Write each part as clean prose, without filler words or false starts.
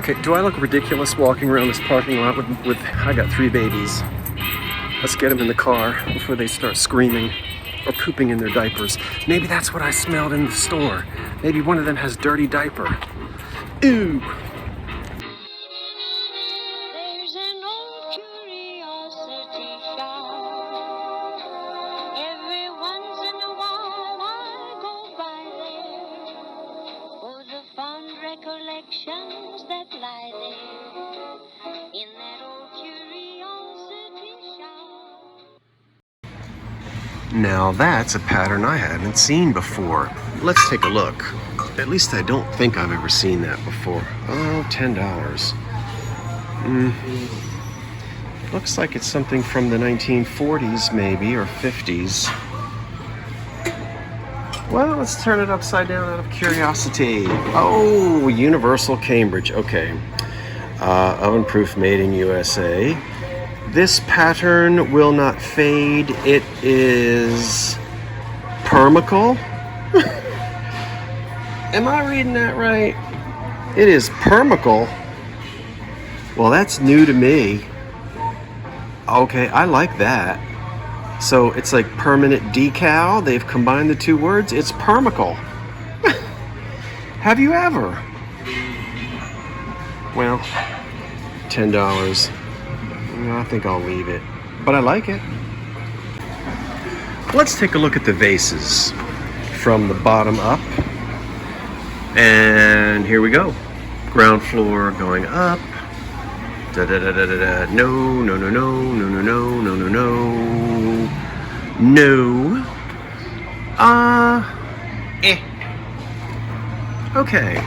Okay, do I look ridiculous walking around this parking lot with I got 3 babies. Let's get them in the car before they start screaming or pooping in their diapers. Maybe that's what I smelled in the store. Maybe one of them has dirty diaper. Ew. There's an old curiosity shop. Every once in a while I go by there for the fond recollections that lie there in that old curiosity shop. Now that's a pattern I haven't seen before. Let's take a look. At least I don't think I've ever seen that before. Oh, $10. Looks like it's something from the 1940s maybe, or 50s. Well, let's turn it upside down out of curiosity. Oh, Universal Cambridge, okay. Oven-proof, made in USA. This pattern will not fade. It is permacle. Am I reading that right? It is permacle. Well, that's new to me. Okay, I like that. So it's like permanent decal. They've combined the two words. It's permacle. Have you ever? Well, $10. I think I'll leave it, but I like it. Let's take a look at the vases from the bottom up. And here we go. Ground floor going up. Da da da da da da. No, no, no, no, no, no, no, no, no, no. No. Okay.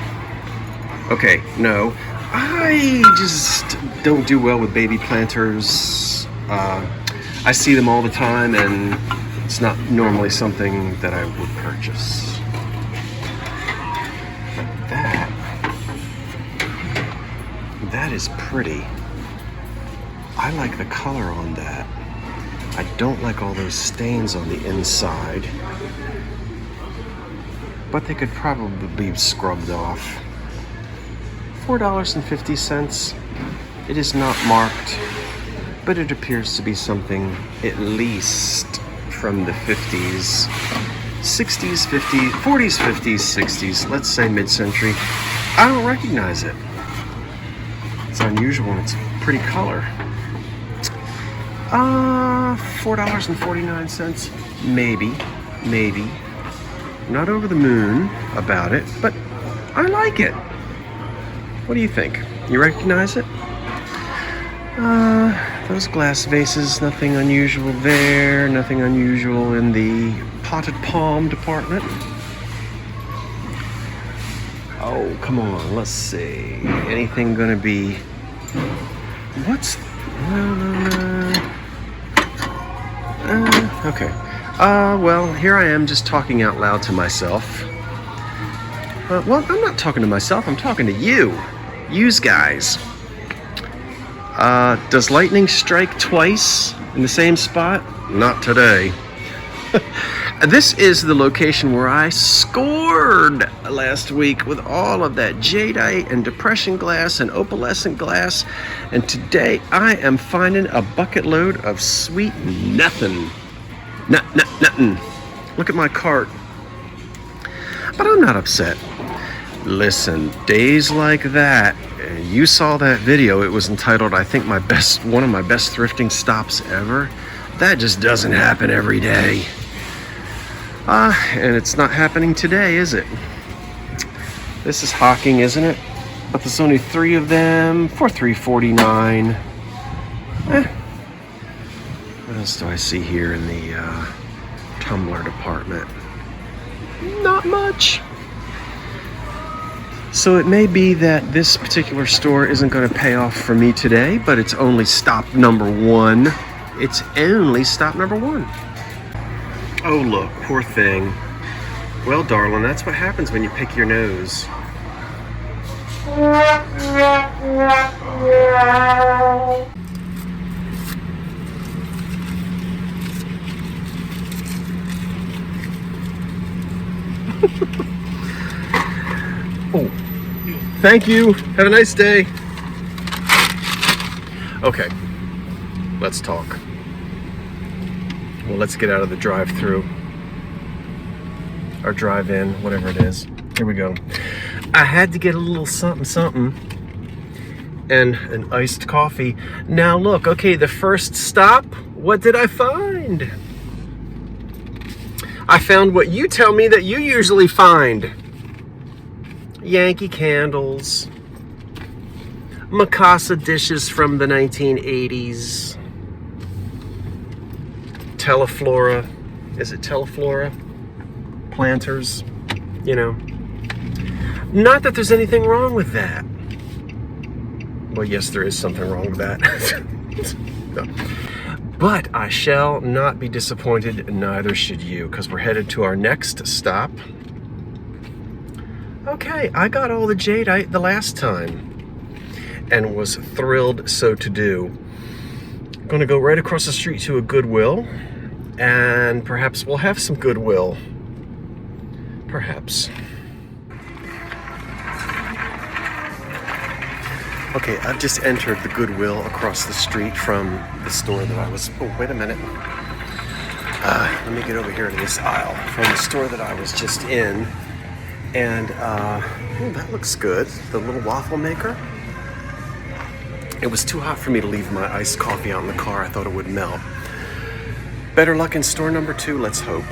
Okay, no. I just don't do well with baby planters. I see them all the time, and it's not normally something that I would purchase. That is pretty. I like the color on that. I don't like all those stains on the inside, but they could probably be scrubbed off. $4.50. It is not marked, but it appears to be something at least from the 50s, 60s, 50s, 40s, 50s, 60s, let's say mid-century. I don't recognize it. It's unusual and it's pretty color. $4.49, maybe. Not over the moon about it, but I like it. What do you think? You recognize it? Those glass vases, nothing unusual there, nothing unusual in the potted palm department. Oh, come on, let's see. Anything gonna be... What's... No. Okay. Well, here I am just talking out loud to myself. Well, I'm not talking to myself, I'm talking to you. Yous guys. Does lightning strike twice in the same spot? Not today. This is the location where I scored last week with all of that jadeite and depression glass and opalescent glass. And today I am finding a bucket load of sweet nothing. Nothing. Look at my cart. But I'm not upset. Listen, days like that, you saw that video. It was entitled, I think, one of my best thrifting stops ever. That just doesn't happen every day. And it's not happening today, is it? This is Hawking, isn't it? But there's only 3 of them for $3.49. What else do I see here in the tumbler department? Not much. So it may be that this particular store isn't going to pay off for me today, but it's only stop number 1. It's only stop number 1. Oh, look, poor thing. Well, darling, that's what happens when you pick your nose. Oh, Thank you. Have a nice day. Okay, let's talk. Well, let's get out of the drive-through or drive-in, whatever it is. Here we go. I had to get a little something and an iced coffee. Now look, okay, the first stop, what did I find? I found what you tell me that you usually find. Yankee candles, Mikasa dishes from the 1980s, Teleflora, is it Teleflora? Planters, you know. Not that there's anything wrong with that. Well, yes, there is something wrong with that. No. But I shall not be disappointed, neither should you, because we're headed to our next stop. Okay, I got all the jadeite the last time and was thrilled so to do. I'm gonna go right across the street to a Goodwill, and perhaps we'll have some Goodwill. Perhaps. Okay, I've just entered the Goodwill across the street from the store that I was... Oh, wait a minute. Let me get over here to this aisle. From the store that I was just in. And, oh, that looks good. The little waffle maker. It was too hot for me to leave my iced coffee out in the car. I thought it would melt. Better luck in store number 2, let's hope.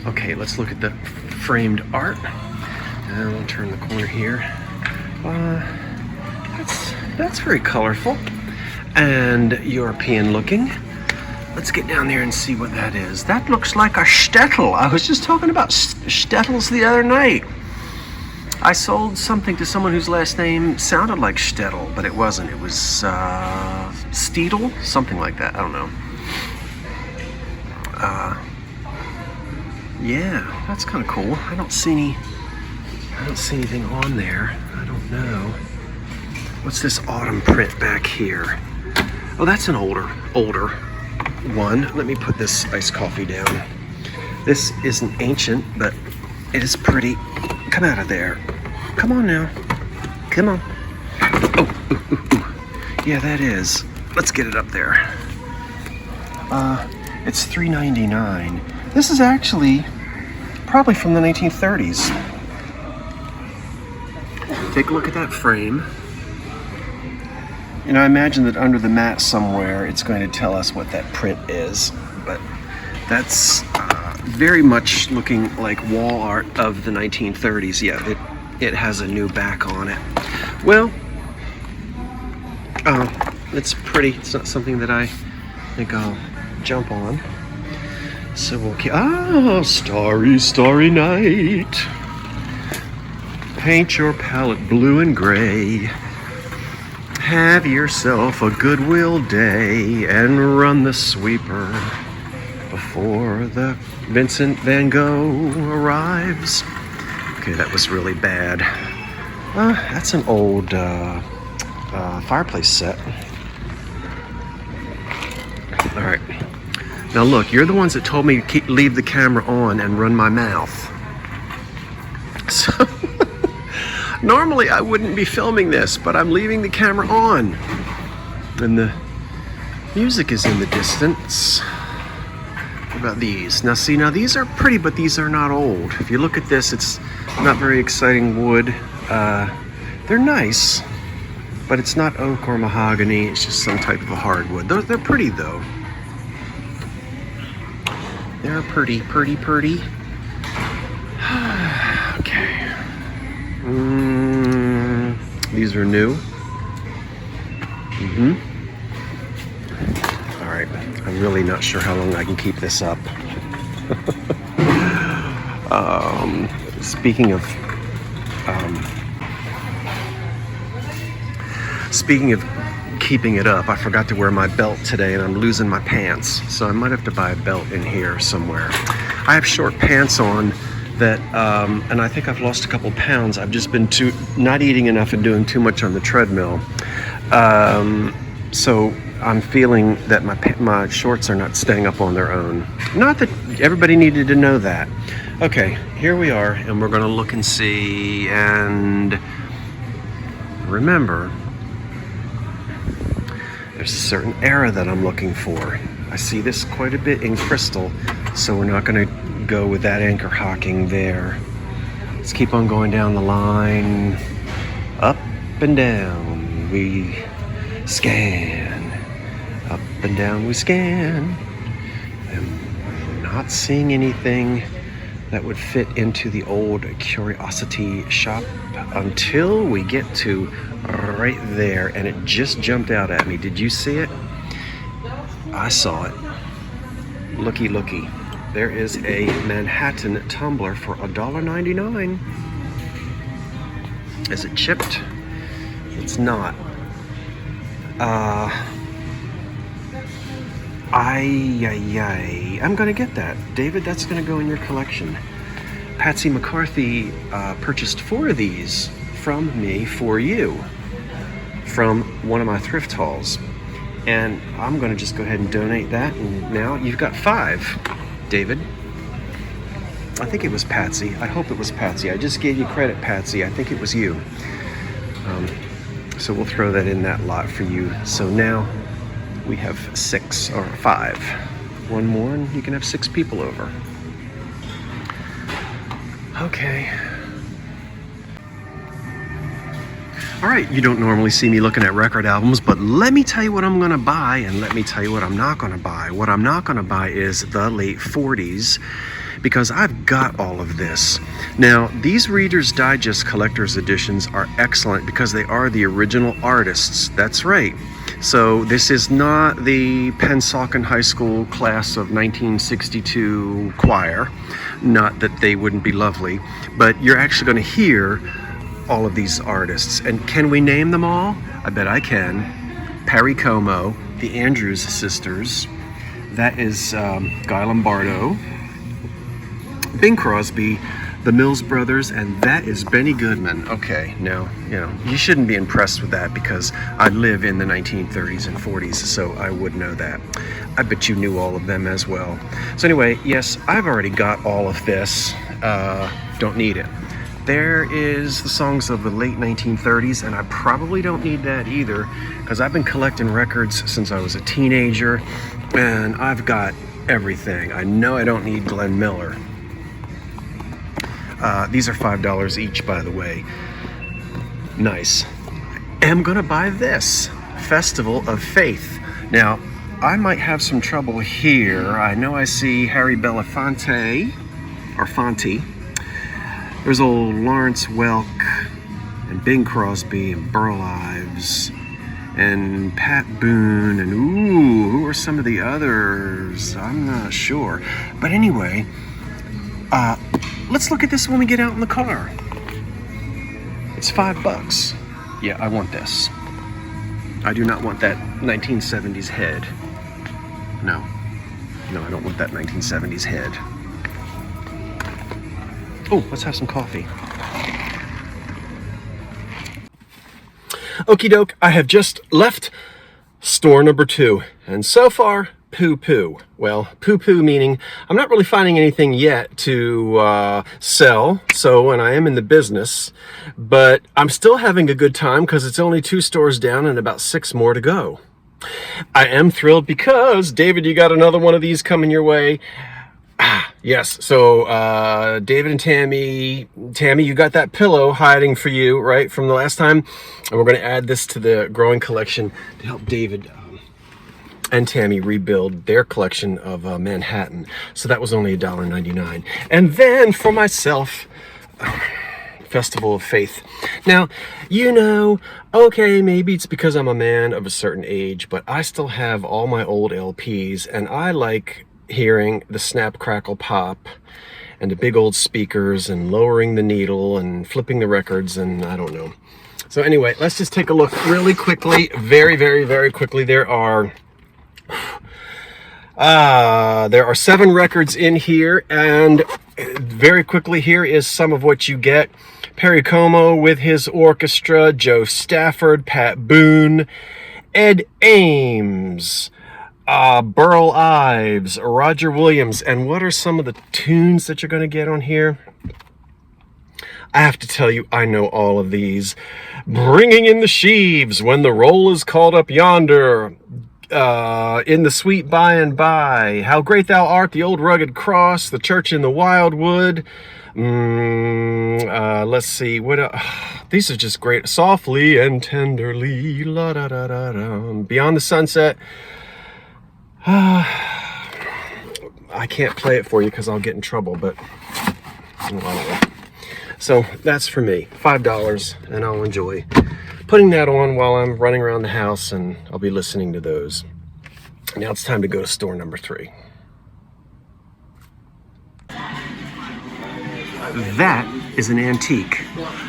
Okay, let's look at the framed art. And we'll turn the corner here. That's very colorful and European looking. Let's get down there and see what that is. That looks like a shtetl. I was just talking about shtetls the other night. I sold something to someone whose last name sounded like shtetl, but it wasn't. It was Steedle, something like that. I don't know. Yeah, that's kind of cool. I don't see anything on there. I don't know. What's this autumn print back here? Oh, that's an older one. Let me put this iced coffee down. This isn't ancient, but it is pretty. Come out of there. Come on now. Come on. Oh, ooh, ooh, ooh. Yeah, that is. Let's get it up there. It's $3.99. This is actually probably from the 1930s. Take a look at that frame. I imagine that under the mat somewhere it's going to tell us what that print is, but that's very much looking like wall art of the 1930s. Yeah, it has a new back on it. Well, it's pretty. It's not something that I think I'll jump on. So we'll keep... Oh, starry, starry night. Paint your palette blue and gray. Have yourself a Goodwill day and run the sweeper before the Vincent van Gogh arrives. Okay, that was really bad. That's an old fireplace set. All right. Now look, you're the ones that told me to leave the camera on and run my mouth. So... Normally I wouldn't be filming this, but I'm leaving the camera on. And the music is in the distance. What about these? Now see, these are pretty, but these are not old. If you look at this, it's not very exciting wood. They're nice, but it's not oak or mahogany. It's just some type of a hardwood. They're pretty though. They're pretty. Okay. These are new. All right. I'm really not sure how long I can keep this up. Speaking of keeping it up, I forgot to wear my belt today and I'm losing my pants. So I might have to buy a belt in here somewhere. I have short pants on that, and I think I've lost a couple pounds. I've just been not eating enough and doing too much on the treadmill. So I'm feeling that my shorts are not staying up on their own. Not that everybody needed to know that, Okay, here we are, and we're gonna look and see, and remember, there's a certain era that I'm looking for. I see this quite a bit in crystal, so we're not gonna go with that anchor hocking there. Let's keep on going down the line, up and down we scan, up and down we scan, and not seeing anything that would fit into the old curiosity shop until we get to right there, and it just jumped out at me. Did you see it? I saw it. Looky, looky. There is a Manhattan tumbler for $1.99. Is it chipped? It's not. I'm gonna get that. David, that's gonna go in your collection. Patsy McCarthy purchased 4 of these from me for you from one of my thrift hauls. And I'm gonna just go ahead and donate that, and now you've got 5, David. I think it was Patsy. I hope it was Patsy. I just gave you credit, Patsy. I think it was you. So we'll throw that in that lot for you. So now we have 6 or 5. One more and you can have 6 people over. Okay. All right, you don't normally see me looking at record albums, but let me tell you what I'm gonna buy, and let me tell you what I'm not gonna buy. What I'm not gonna buy is the late 40s, because I've got all of this. Now, these Reader's Digest collector's editions are excellent because they are the original artists. That's right. So this is not the Pennsauken High School class of 1962 choir. Not that they wouldn't be lovely, but you're actually going to hear all of these artists. And can we name them all? I bet I can. Perry Como, the Andrews Sisters. That is Guy Lombardo. Bing Crosby, the Mills Brothers, and that is Benny Goodman. Okay, now, you shouldn't be impressed with that because I live in the 1930s and 40s, so I would know that. I bet you knew all of them as well. So anyway, yes, I've already got all of this. Don't need it. There is the songs of the late 1930s, and I probably don't need that either because I've been collecting records since I was a teenager, and I've got everything. I know I don't need Glenn Miller. These are $5 each, by the way. Nice. I'm gonna buy this, Festival of Faith. Now, I might have some trouble here. I know I see Harry Belafonte, or Fonte. There's old Lawrence Welk, and Bing Crosby, and Burl Ives, and Pat Boone, and who are some of the others? I'm not sure. But anyway, let's look at this when we get out in the car. It's $5. Yeah, I want this. I do not want that 1970s head. No, I don't want that 1970s head. Oh, let's have some coffee. Okie doke, I have just left store number 2, and so far, poo-poo. Well, poo-poo meaning I'm not really finding anything yet to sell, and I am in the business, but I'm still having a good time because it's only 2 stores down and about 6 more to go. I am thrilled because, David, you got another one of these coming your way. Yes, so David and Tammy, you got that pillow hiding for you, right, from the last time, and we're going to add this to the growing collection to help David and Tammy rebuild their collection of Manhattan. So that was only $1.99. And then for myself, Festival of Faith. Now, okay, maybe it's because I'm a man of a certain age, but I still have all my old LPs, and I like hearing the snap, crackle, pop, and the big old speakers, and lowering the needle, and flipping the records, and I don't know. So anyway, let's just take a look really quickly, very, very, very quickly. There are 7 records in here, and very quickly, here is some of what you get. Perry Como with his orchestra, Joe Stafford, Pat Boone, Ed Ames, Burl Ives, Roger Williams. And what are some of the tunes that you're going to get on here? I have to tell you, I know all of these. Bringing in the sheaves when the roll is called up yonder. In the sweet by and by. How great thou art, the old rugged cross, the church in the wildwood. Let's see. These are just great. Softly and tenderly. La da da da da. Beyond the sunset. I can't play it for you because I'll get in trouble, but so that's for me. $5, and I'll enjoy putting that on while I'm running around the house, and I'll be listening to those. Now it's time to go to store number 3. That is an antique,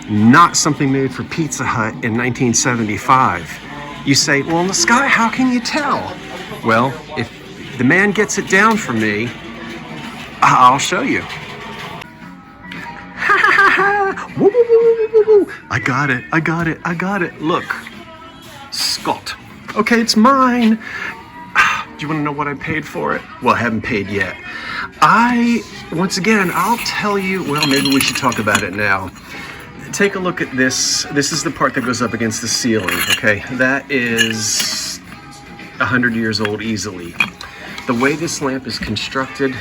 not something made for Pizza Hut in 1975. You say, well, Sky, how can you tell? Well, if the man gets it down for me, I'll show you. Woo, woo, woo, woo, woo. I got it. Look, Scott. Okay, it's mine. Do you want to know what I paid for it? Well, I haven't paid yet. Once again, I'll tell you, well, maybe we should talk about it now. Take a look at this. This is the part that goes up against the ceiling, okay? That is 100 years old easily. The way this lamp is constructed,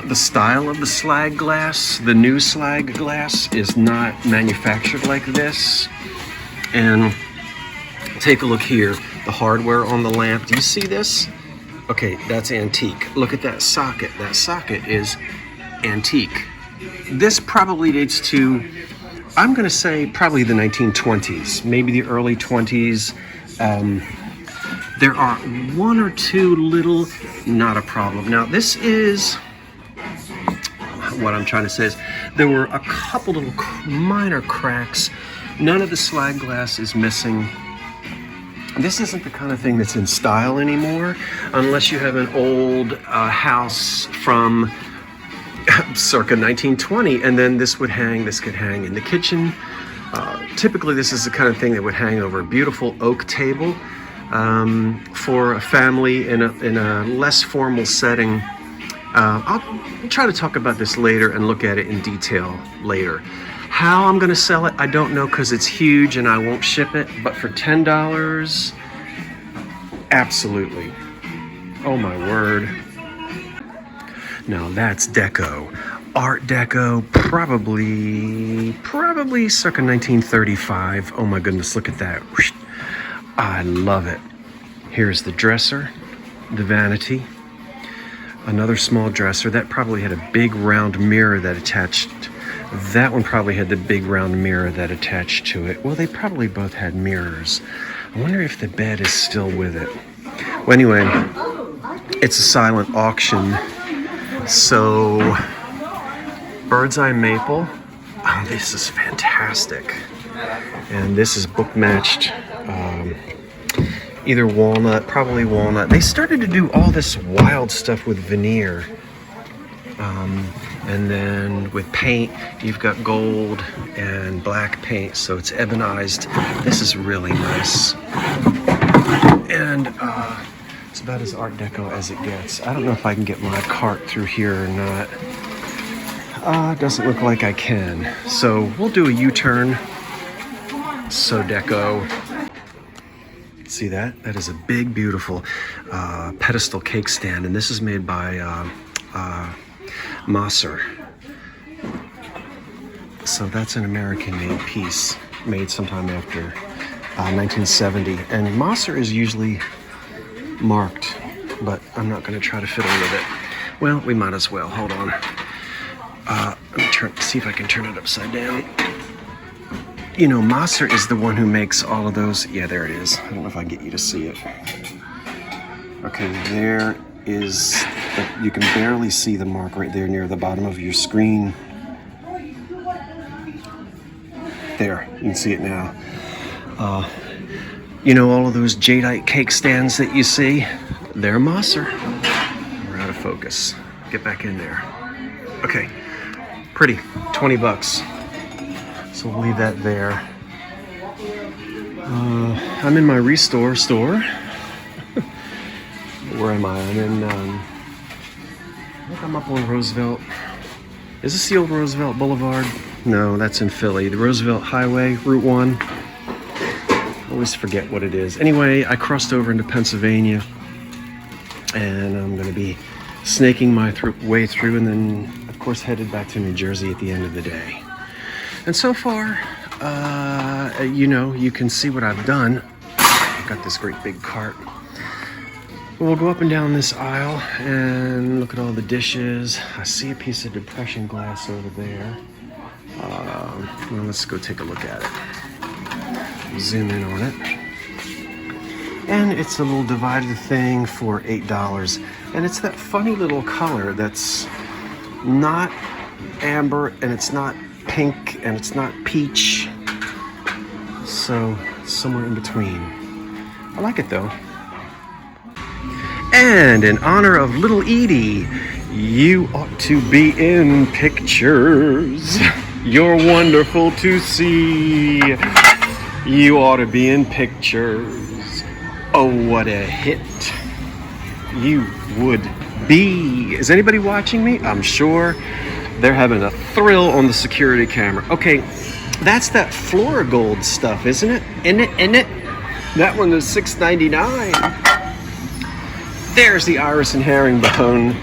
the style of the slag glass, the new slag glass, is not manufactured like this. And take a look here, the hardware on the lamp. Do you see this? Okay, that's antique. Look at that socket. That socket is antique. This probably dates to, I'm going to say, probably the 1920s, maybe the early 20s. There are one or two little, not a problem. Now, this is, what I'm trying to say is, there were a couple little minor cracks. None of the slag glass is missing. This isn't the kind of thing that's in style anymore, unless you have an old house from circa 1920, and then this could hang in the kitchen. Typically, this is the kind of thing that would hang over a beautiful oak table for a family in a less formal setting. I'll try to talk about this later and look at it in detail later. How I'm going to sell it, I don't know, because it's huge and I won't ship it. But for $10, absolutely. Oh my word. Now that's deco. Art Deco, probably circa 1935. Oh my goodness, look at that. I love it. Here's the dresser, the vanity. Another small dresser. That probably had a big round mirror that attached. That one probably had the big round mirror that attached to it. Well, they probably both had mirrors. I wonder if the bed is still with it. Well, anyway, it's a silent auction. So, bird's eye maple. Oh, this is fantastic. And this is book matched. Either walnut, probably walnut. They started to do all this wild stuff with veneer. And then with paint, you've got gold and black paint, so it's ebonized. This is really nice. And it's about as Art Deco as it gets. I don't know if I can get my cart through here or not. Doesn't look like I can. So we'll do a U-turn. So deco. See that? That is a big, beautiful pedestal cake stand, and this is made by Moser. So that's an American-made piece, made sometime after 1970. And Moser is usually marked, but I'm not going to try to fiddle with it. Well, we might as well. Hold on. Let me see if I can turn it upside down. You know, Moser is the one who makes all of those. Yeah, there it is. I don't know if I can get you to see it. Okay, there is, you can barely see the mark right there near the bottom of your screen. There, you can see it now. You know, all of those jadeite cake stands that you see? They're Moser. We're out of focus. Get back in there. Okay, pretty, $20. So we'll leave that there. I'm in my Restore store. Where am I? I'm in, I think I'm up on Roosevelt. Is this the old Roosevelt Boulevard? No, that's in Philly. The Roosevelt Highway, Route 1. I always forget what it is. Anyway, I crossed over into Pennsylvania, and I'm going to be snaking my way through, and then, of course, headed back to New Jersey at the end of the day. And so far, you know, you can see what I've done. I've got this great big cart. We'll go up and down this aisle and look at all the dishes. I see a piece of depression glass over there. Well, let's go take a look at it. Zoom in on it. And it's a little divided thing for $8. And it's that funny little color that's not amber, and it's not pink, and it's not peach. So, somewhere in between. I like it though. And in honor of little Edie, you ought to be in pictures. You're wonderful to see. You ought to be in pictures. Oh, what a hit you would be. Is anybody watching me? I'm sure they're having a thrill on the security camera. Okay, that's that Flora Gold stuff, isn't it? Isn't it? That one is $6.99. There's the iris and herringbone.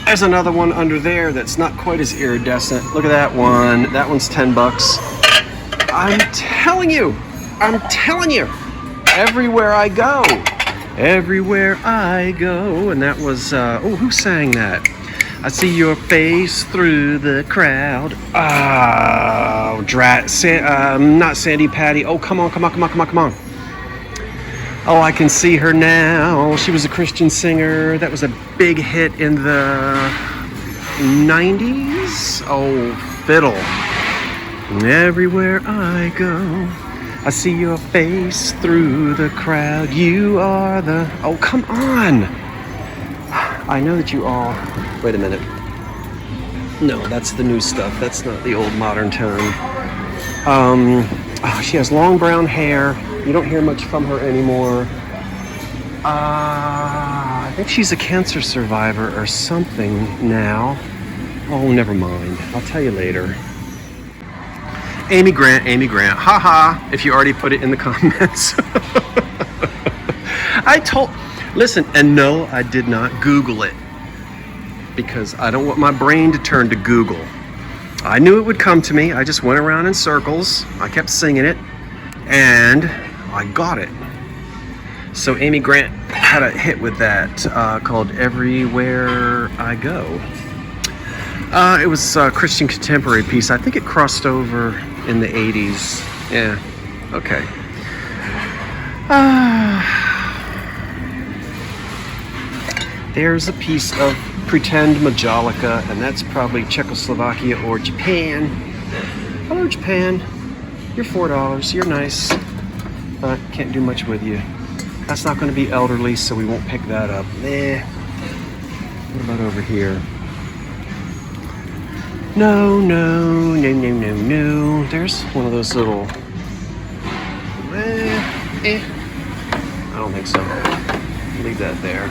There's another one under there that's not quite as iridescent. Look at that one. That one's $10. I'm telling you, everywhere I go, and that was, oh, who sang that? I see your face through the crowd. Oh, not Sandy Patty. Oh, come on. Oh, I can see her now. She was a Christian singer. That was a big hit in the 90s. Oh, fiddle. Everywhere I go, I see your face through the crowd. You are the... Oh, come on. I know that you all... Wait a minute. No, that's the new stuff. That's not the old modern tone. She has long brown hair. You don't hear much from her anymore. I think she's a cancer survivor or something now. Oh, never mind. I'll tell you later. Amy Grant. Haha, if you already put it in the comments. Listen, and no, I did not Google it, because I don't want my brain to turn to Google. I knew it would come to me. I just went around in circles. I kept singing it, and I got it. So Amy Grant had a hit with that called Everywhere I Go. It was a Christian contemporary piece. I think it crossed over in the 80s. Yeah, okay. There's a piece of pretend Majolica, and that's probably Czechoslovakia or Japan. Hello, Japan. You're $4. You're nice, but can't do much with you. That's not going to be elderly, so we won't pick that up. What about over here? No. There's one of those little... I don't think so. Leave that there.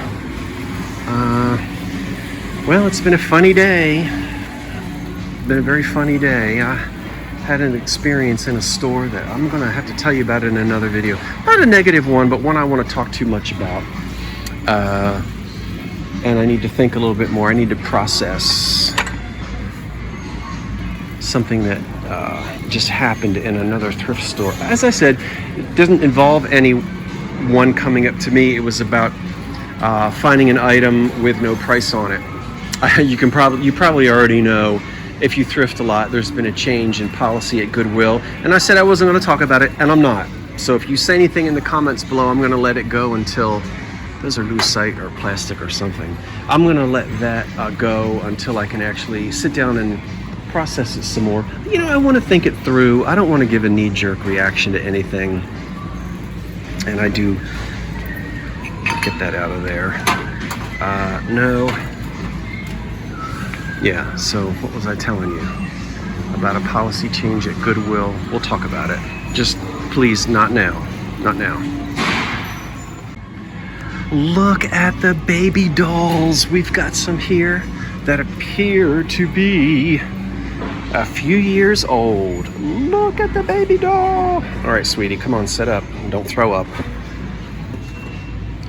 Well, it's been a funny day. Been a very funny day. I had an experience in a store that I'm going to have to tell you about in another video. Not a negative one, but one I want to talk too much about. And I need to think a little bit more. I need to process something that just happened in another thrift store. As I said, it doesn't involve anyone coming up to me. It was about finding an item with no price on it. You probably already know, if you thrift a lot, there's been a change in policy at Goodwill. And I said I wasn't going to talk about it, and I'm not. So if you say anything in the comments below, I'm going to let it go until... Those are lucite or plastic or something. I'm going to let that go until I can actually sit down and process it some more. You know, I want to think it through. I don't want to give a knee-jerk reaction to anything. And I do... Get that out of there. No. Yeah, so what was I telling you? About a policy change at Goodwill. We'll talk about it. Just please, not now. Not now. Look at the baby dolls. We've got some here that appear to be a few years old. Look at the baby doll. All right, sweetie, come on, sit up. Don't throw up.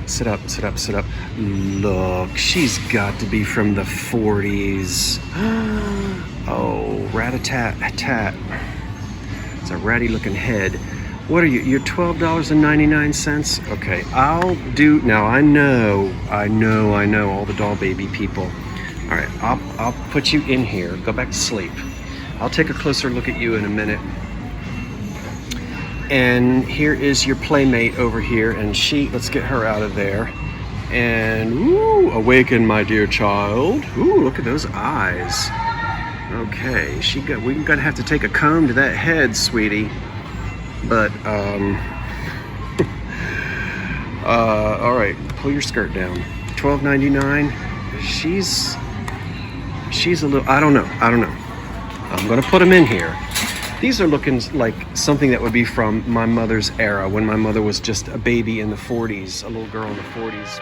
Sit up, sit up, sit up. Look, she's got to be from the 40s. Oh, rat-a-tat-a-tat. It's a ratty-looking head. What are you? You're $12.99? Okay, I'll do. Now I know all the doll baby people. All right, I'll put you in here. Go back to sleep. I'll take a closer look at you in a minute. And here is your playmate over here, and let's get her out of there. And ooh, awaken, my dear child. Ooh, look at those eyes. Okay, we're gonna have to take a comb to that head, sweetie. But all right, pull your skirt down. $12.99. She's a little. I don't know. I'm gonna put them in here. These are looking like something that would be from my mother's era, when my mother was just a baby in the 40s, a little girl in the 40s.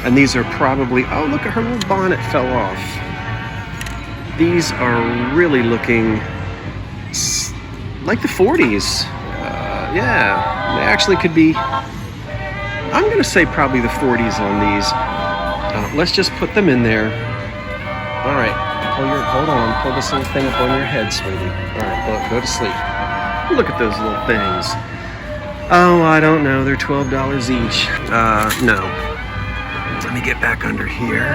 And these are probably, oh, look at her little bonnet fell off. These are really looking like the 40s. Yeah, they actually could be, I'm going to say probably the 40s on these. Let's just put them in there. All right, hold on, pull this little thing up on your head, sweetie. All right, go to sleep. Look at those little things. Oh, I don't know, they're $12 each. No. Let me get back under here.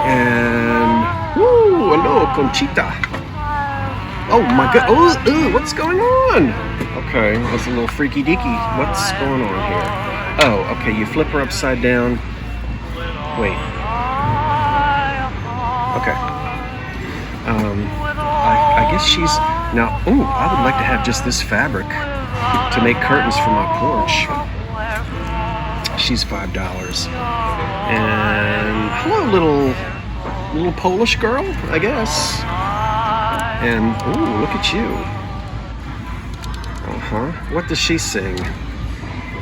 And, woo, hello, Conchita. Oh my god, oh, what's going on? Okay, that's a little freaky deaky. What's going on here? Oh, okay, you flip her upside down. Wait. Okay. I guess she's, now, ooh, I would like to have just this fabric to make curtains for my porch. She's $5. And hello, little Polish girl, I guess. And ooh, look at you. What does she sing?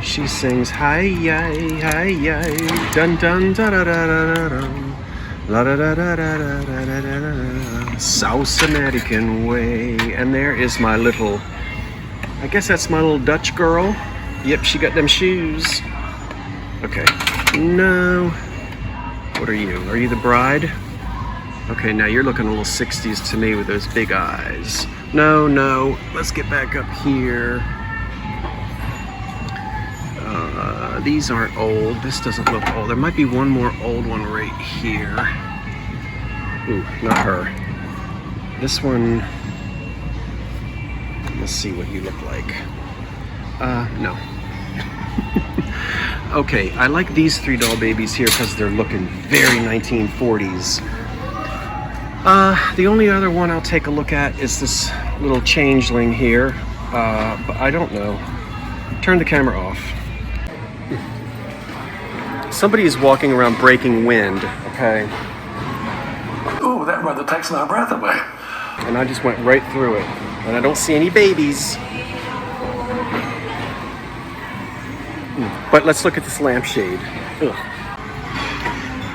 She sings hi yi hi yi dun dun da da da da da la da da da da da da da da South American way. And there is my little, I guess that's my little Dutch girl. Yep, she got them shoes. Okay, no. What are you? Are you the bride? Okay, now you're looking a little 60s to me with those big eyes. No. Let's get back up here. These aren't old. This doesn't look old. There might be one more old one right here. Ooh, not her. This one, let's see what you look like. No. Okay, I like these three doll babies here because they're looking very 1940s. The only other one I'll take a look at is this little changeling here, but I don't know. Turn the camera off. Somebody is walking around breaking wind, okay? Ooh, that rather takes my breath away. And I just went right through it, and I don't see any babies. But let's look at this lampshade. Ugh.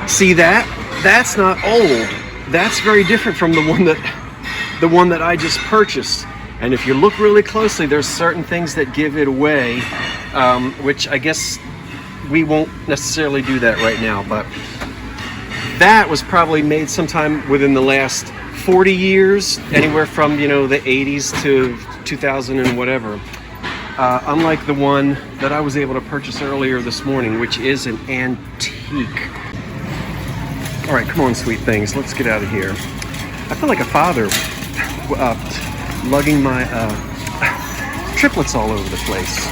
See that? That's not old. That's very different from the one that I just purchased. And if you look really closely, there's certain things that give it away, which I guess we won't necessarily do that right now. But that was probably made sometime within the last 40 years, anywhere from, the 80s to 2000 and whatever. Unlike the one that I was able to purchase earlier this morning, which is an antique. All right, come on, sweet things. Let's get out of here. I feel like a father lugging my triplets all over the place.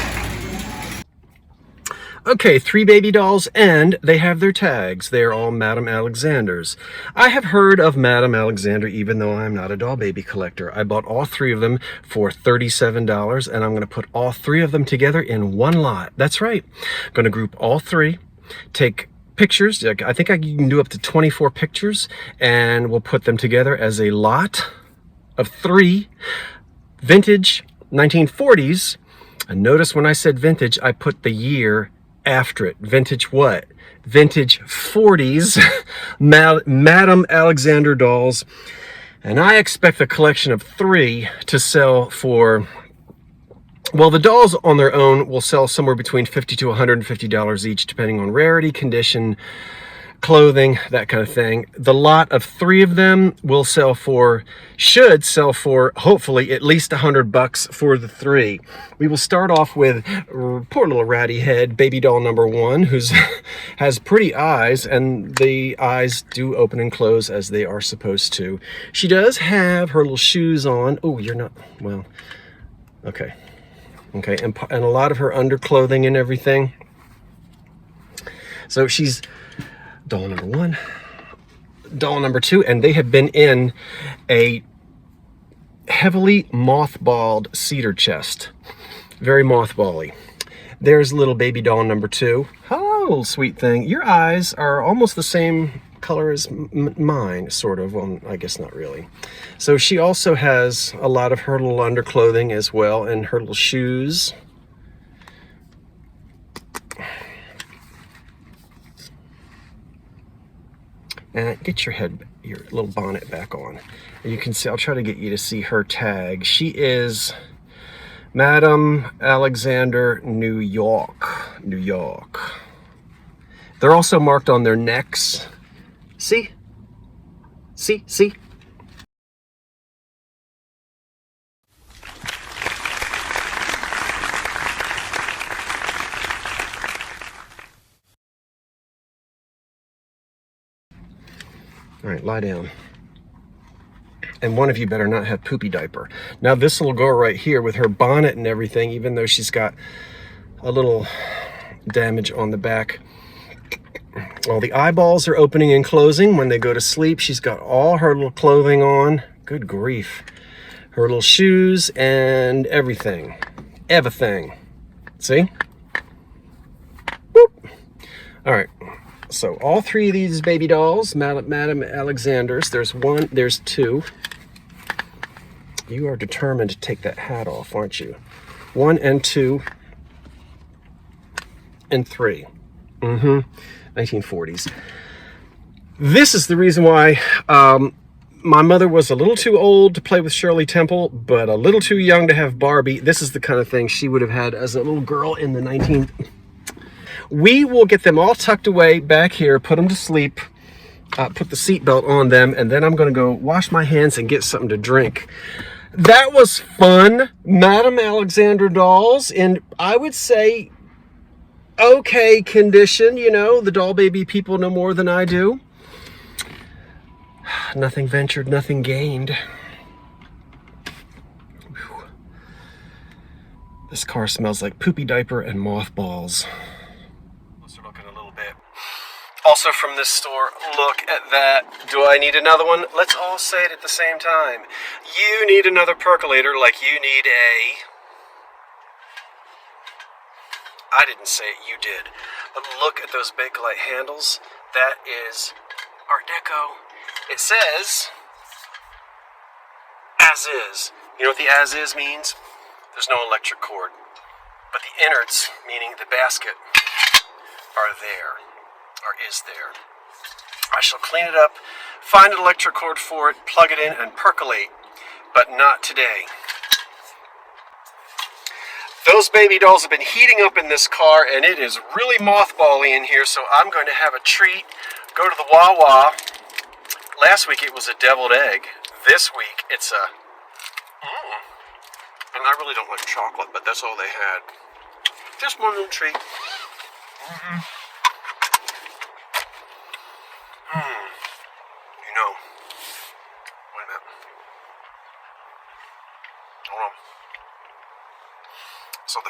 Okay, 3 baby dolls, and they have their tags. They are all Madame Alexander's. I have heard of Madame Alexander, even though I'm not a doll baby collector. I bought all 3 of them for $37, and I'm going to put all 3 of them together in one lot. That's right. I'm going to group all 3, take pictures. I think I can do up to 24 pictures, and we'll put them together as a lot of 3 vintage 1940s. And notice when I said vintage, I put the year after it. Vintage what? Vintage 40s Madame Alexander dolls. And I expect a collection of 3 to sell for, well, the dolls on their own will sell somewhere between $50 to $150 each, depending on rarity, condition, clothing, that kind of thing. The lot of 3 of them will sell for, should sell for, hopefully at least $100 for the 3. We will start off with poor little ratty head baby doll number 1, who's has pretty eyes, and the eyes do open and close as they are supposed to. She does have her little shoes on. Oh, you're not, well, okay, and a lot of her underclothing and everything. So she's doll number 1, doll number 2, and they have been in a heavily mothballed cedar chest. Very mothbally. There's little baby doll number 2. Hello, sweet thing. Your eyes are almost the same color as mine, sort of. Well, I guess not really. So she also has a lot of her little underclothing as well, and her little shoes. And get your little bonnet back on. And you can see, I'll try to get you to see her tag. She is Madame Alexander, New York. New York. They're also marked on their necks. See? See? See? All right, lie down. And one of you better not have poopy diaper. Now this will go right here with her bonnet and everything, even though she's got a little damage on the back. Well, the eyeballs are opening and closing when they go to sleep. She's got all her little clothing on. Good grief. Her little shoes and everything. Everything. See? Boop. All right. So all 3 of these baby dolls, Madame Alexander's, there's 1, there's 2. You are determined to take that hat off, aren't you? 1 and 2 and 3. 1940s. This is the reason why my mother was a little too old to play with Shirley Temple, but a little too young to have Barbie. This is the kind of thing she would have had as a little girl in the 19... We will get them all tucked away back here, put them to sleep, put the seatbelt on them, and then I'm going to go wash my hands and get something to drink. That was fun. Madame Alexander dolls, and I would say okay condition. You know, the doll baby people know more than I do. Nothing ventured, nothing gained. Whew. This car smells like poopy diaper and mothballs. Also from this store, look at that. Do I need another one? Let's all say it at the same time. You need another percolator like you need a... I didn't say it, you did. But look at those Bakelite handles. That is Art Deco. It says, as is. You know what the as is means? There's no electric cord. But the innards, meaning the basket, are there. Or is there. I shall clean it up, find an electric cord for it, plug it in, and percolate. But not today. Those baby dolls have been heating up in this car, and it is really mothbally in here, so I'm going to have a treat. Go to the Wawa. Last week it was a deviled egg. This week it's a... And I really don't like chocolate, but that's all they had. Just one little treat. You know, wait a minute.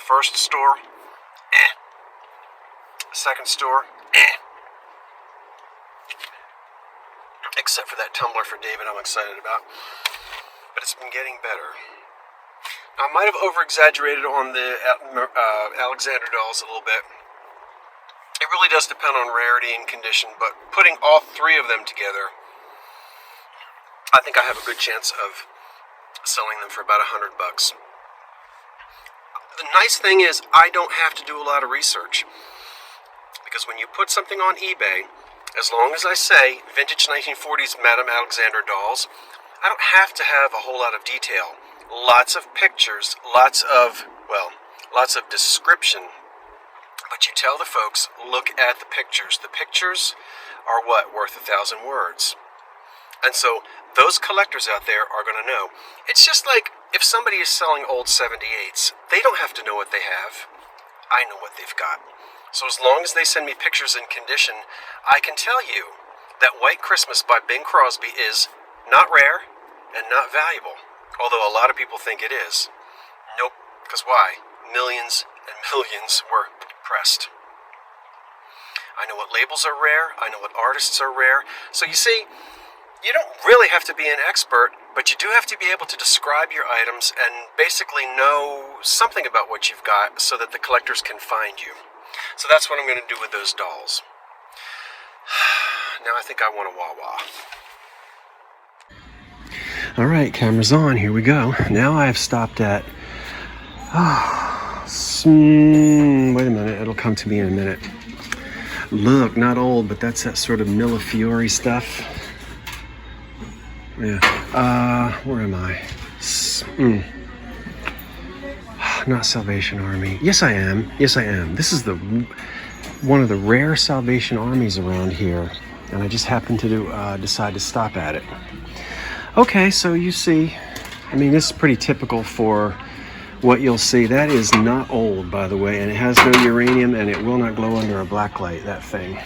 First store, Second store, Except for that tumbler for David I'm excited about. But it's been getting better. I might have over-exaggerated on the Alexander dolls a little bit. It really does depend on rarity and condition, but putting all three of them together, I think I have a good chance of selling them for about $100. The nice thing is I don't have to do a lot of research, because when you put something on eBay, as long as I say vintage 1940s Madame Alexander dolls, I don't have to have a whole lot of detail. Lots of pictures, lots of description. But you tell the folks, look at the pictures. The pictures are what? Worth 1,000 words. And so those collectors out there are going to know. It's just like if somebody is selling old 78s, they don't have to know what they have. I know what they've got. So as long as they send me pictures in condition, I can tell you that White Christmas by Bing Crosby is not rare and not valuable. Although a lot of people think it is. Nope. Because why? Millions and millions were pressed. I know what labels are rare. I know what artists are rare. So you see, you don't really have to be an expert, but you do have to be able to describe your items and basically know something about what you've got so that the collectors can find you. So that's what I'm going to do with those dolls. Now I think I want a Wawa. All right, camera's on. Here we go. Now I have stopped at... wait a minute. It'll come to me in a minute. Look, not old, but that's that sort of Millefiori stuff. Yeah. Where am I? Not Salvation Army. Yes, I am. Yes, I am. This is one of the rare Salvation Armies around here, and I just happened to decide to stop at it. Okay, so you see, I mean, this is pretty typical for what you'll see. That is not old, by the way, and it has no uranium, and it will not glow under a black light, that thing.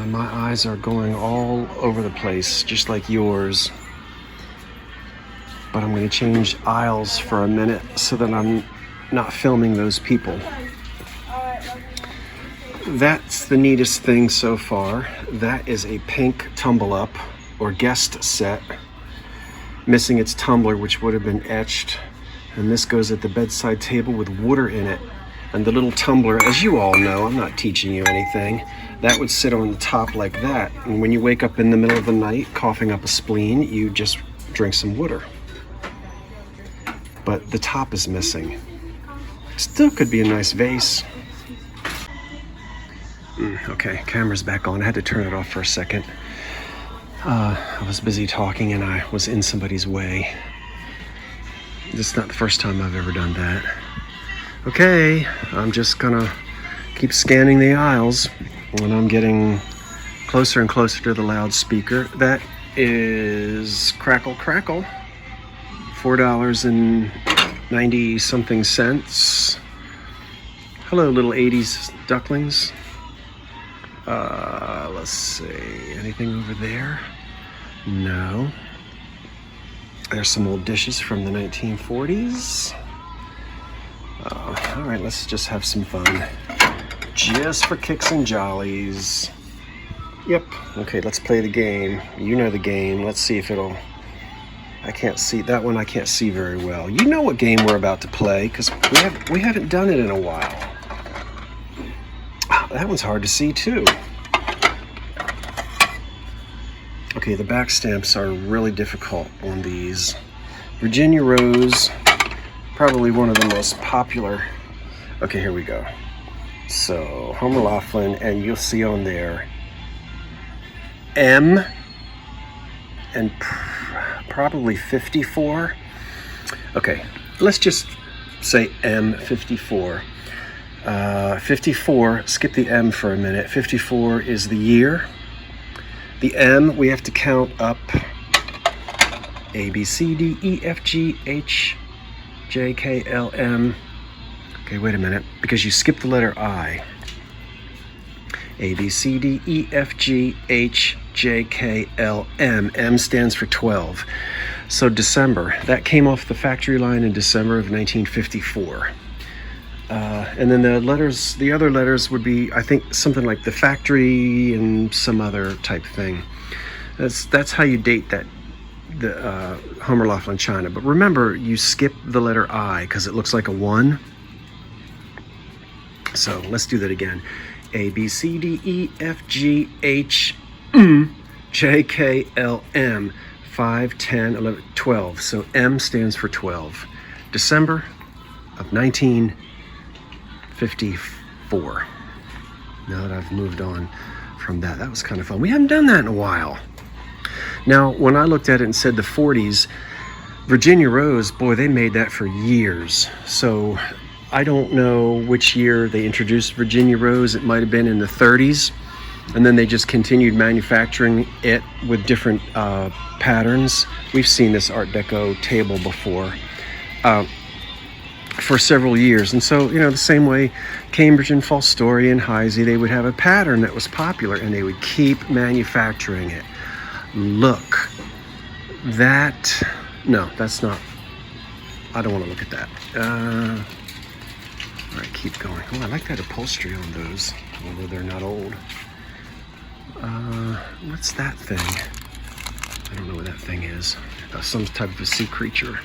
My eyes are going all over the place, just like yours. But I'm going to change aisles for a minute so that I'm not filming those people. That's the neatest thing so far. That is a pink tumble up or guest set, missing its tumbler, which would have been etched. And this goes at the bedside table with water in it. And the little tumbler, as you all know, I'm not teaching you anything, that would sit on the top like that. And when you wake up in the middle of the night coughing up a spleen, you just drink some water. But the top is missing. Still could be a nice vase. Okay, camera's back on. I had to turn it off for a second. I was busy talking and I was in somebody's way. This is not the first time I've ever done that. Okay, I'm just gonna keep scanning the aisles when I'm getting closer and closer to the loudspeaker. That is Crackle Crackle. $4.90 something cents. Hello, little 80s ducklings. Let's see, anything over there? No. There's some old dishes from the 1940s. All right, let's just have some fun. Just for kicks and jollies. Yep. Okay, let's play the game. You know the game. Let's see if it'll... I can't see that one. I can't see very well. You know what game we're about to play because we haven't done it in a while. Oh, that one's hard to see too. Okay, the back stamps are really difficult on these. Virginia Rose, probably one of the most popular. Okay, here we go. So Homer Laughlin, and you'll see on there M and probably 54. Okay, let's just say M54. 54, skip the M for a minute. 54 is the year. The M, we have to count up A, B, C, D, E, F, G, H, J, K, L, M. Okay, wait a minute, because you skipped the letter I. A, B, C, D, E, F, G, H, J, K, L, M. M stands for 12. So December, that came off the factory line in December of 1954. And then the other letters would be, I think, something like the factory and some other type thing. That's how you date the Homer Laughlin China. But remember, you skip the letter I because it looks like a 1. So let's do that again. A, B, C, D, E, F, G, H, J, K, L, M, 5, 10, 11, 12. So M stands for 12. December of 1954. Now that I've moved on from that, that was kind of fun. We haven't done that in a while. Now, when I looked at it and said the 40s, Virginia Rose, boy, they made that for years. So I don't know which year they introduced Virginia Rose. It might have been in the 30s. And then they just continued manufacturing it with different patterns. We've seen this Art Deco table before for several years. And so, you know, the same way Cambridge and False Story and Heisey, they would have a pattern that was popular and they would keep manufacturing it. Look, no, that's not, I don't want to look at that. All right, keep going. Oh, I like that upholstery on those, although they're not old. What's that thing? I don't know what that thing is. Some type of a sea creature.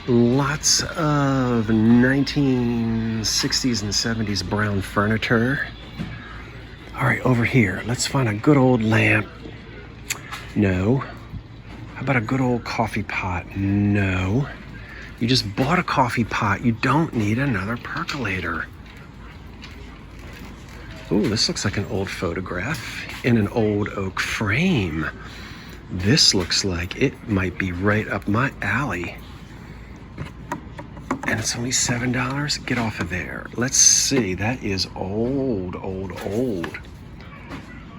Lots of 1960s and 70s brown furniture. All right, over here, let's find a good old lamp. No. How about a good old coffee pot? No. You just bought a coffee pot. You don't need another percolator. Ooh, this looks like an old photograph in an old oak frame. This looks like it might be right up my alley. And it's only $7. Get off of there. Let's see. That is old, old, old.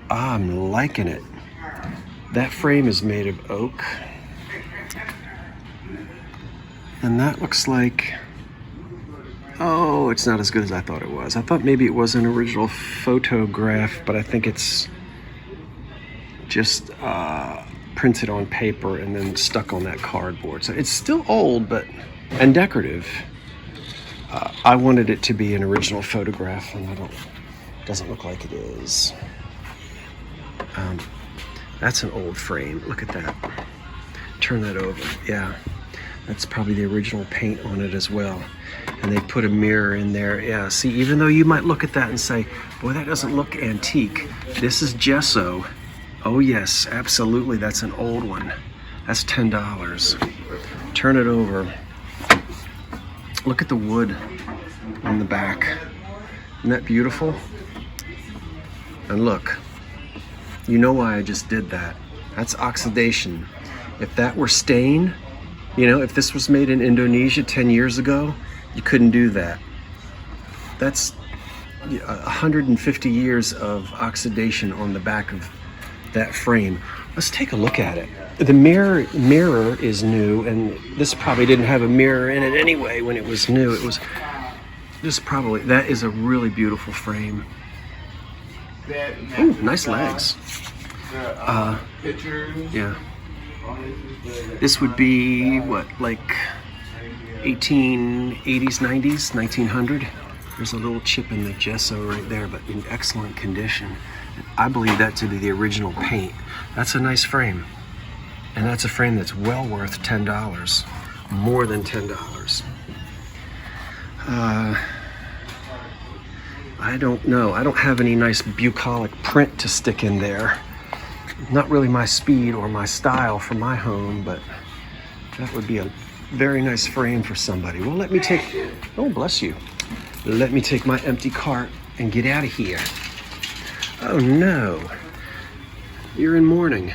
I'm liking it. That frame is made of oak. And that looks like, oh, it's not as good as I thought it was. I thought maybe it was an original photograph, but I think it's just printed on paper and then stuck on that cardboard. So it's still old, and decorative. I wanted it to be an original photograph, and doesn't look like it is. That's an old frame. Look at that. Turn that over. Yeah, that's probably the original paint on it as well. And they put a mirror in there. Yeah, see, even though you might look at that and say, boy, that doesn't look antique. This is gesso. Oh yes, absolutely, that's an old one. That's $10. Turn it over. Look at the wood on the back. Isn't that beautiful? And look, you know why I just did that. That's oxidation. If that were stain, you know, if this was made in Indonesia 10 years ago, you couldn't do that. That's 150 years of oxidation on the back of that frame. Let's take a look at it. The mirror is new, and this probably didn't have a mirror in it anyway when it was new. That is a really beautiful frame. Ooh, nice legs. Yeah. This would be what, like 1880s, 90s, 1900. There's a little chip in the gesso right there, but in excellent condition. I believe that to be the original paint. That's a nice frame. And that's a frame that's well worth $10. More than $10. I don't know. I don't have any nice bucolic print to stick in there. Not really my speed or my style for my home, but that would be a very nice frame for somebody. Well, let me take, oh, bless you. Let me take my empty cart and get out of here. Oh no, you're in mourning.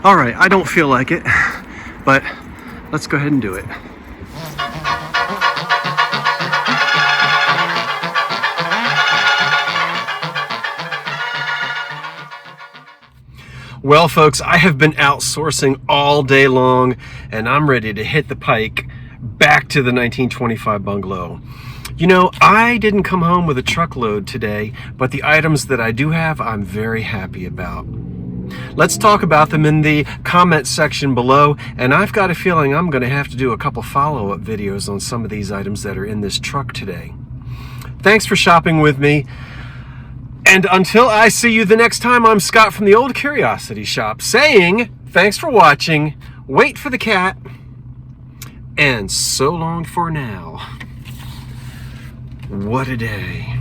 All right, I don't feel like it, but let's go ahead and do it. Well, folks, I have been outsourcing all day long, and I'm ready to hit the pike back to the 1925 bungalow. You know, I didn't come home with a truckload today, but the items that I do have, I'm very happy about. Let's talk about them in the comment section below, and I've got a feeling I'm going to have to do a couple follow-up videos on some of these items that are in this truck today. Thanks for shopping with me, and until I see you the next time, I'm Scott from the Old Curiosity Shop saying thanks for watching, wait for the cat, and so long for now. What a day.